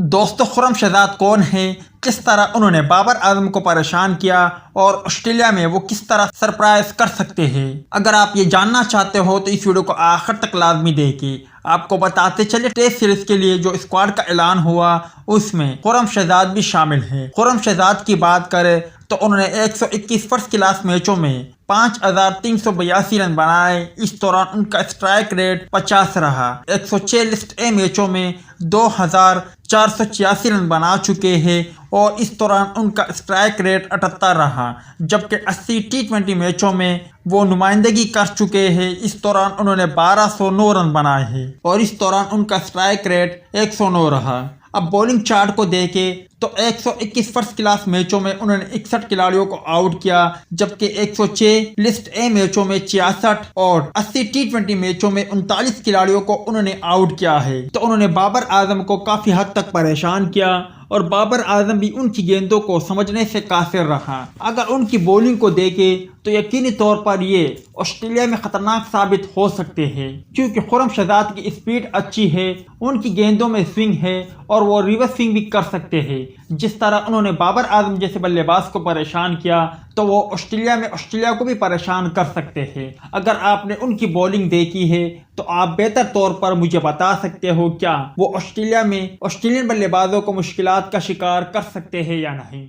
دوستو، خرم شہزاد کون ہیں؟ کس طرح انہوں نے بابر اعظم کو پریشان کیا اور آسٹریلیا میں وہ کس طرح سرپرائز کر سکتے ہیں؟ اگر آپ یہ جاننا چاہتے ہو تو اس ویڈیو کو آخر تک لازمی دیکھیں۔ آپ کو بتاتے چلے ٹیسٹ سیریز کے لیے جو اسکواڈ کا اعلان ہوا اس میں خرم شہزاد بھی شامل ہیں۔ خرم شہزاد کی بات کریں تو انہوں نے 121 فرسٹ کلاس میچوں میں 5382 رن بنائے۔ اس دوران ان کا اسٹرائک ریٹ 50 رہا۔ 106 لسٹ اے میچوں میں 2486 رن بنا چکے ہیں اور اس دوران ان کا اسٹرائک ریٹ 78 رہا، جبکہ 80 T20 میچوں میں وہ نمائندگی کر چکے ہیں۔ اس دوران انہوں نے 1209 رن بنائے ہیں اور اس دوران ان کا اسٹرائک ریٹ 109 رہا۔ اب بولنگ چارٹ کو دیکھیں تو 121 فرسٹ کلاس میچوں میں انہوں نے 61 کھلاڑیوں کو آؤٹ کیا، جبکہ 106 لسٹ اے میچوں میں 66 اور 80 T20 میچوں میں 39 کھلاڑیوں کو انہوں نے آؤٹ کیا ہے۔ تو انہوں نے بابر اعظم کو کافی حد تک پریشان کیا اور بابر اعظم بھی ان کی گیندوں کو سمجھنے سے قاصر رہا۔ اگر ان کی بولنگ کو دیکھیں تو یقینی طور پر یہ آسٹریلیا میں خطرناک ثابت ہو سکتے ہیں، کیونکہ خرم شہزاد کی اسپیڈ اچھی ہے، ان کی گیندوں میں سوئنگ ہے اور وہ ریورس سوئنگ بھی کر سکتے ہیں۔ جس طرح انہوں نے بابر اعظم جیسے بلے باز کو پریشان کیا تو وہ آسٹریلیا کو بھی پریشان کر سکتے ہیں۔ اگر آپ نے ان کی بولنگ دیکھی ہے تو آپ بہتر طور پر مجھے بتا سکتے ہو کیا وہ آسٹریلین بلے بازوں کو مشکلات کا شکار کر سکتے ہیں یا نہیں۔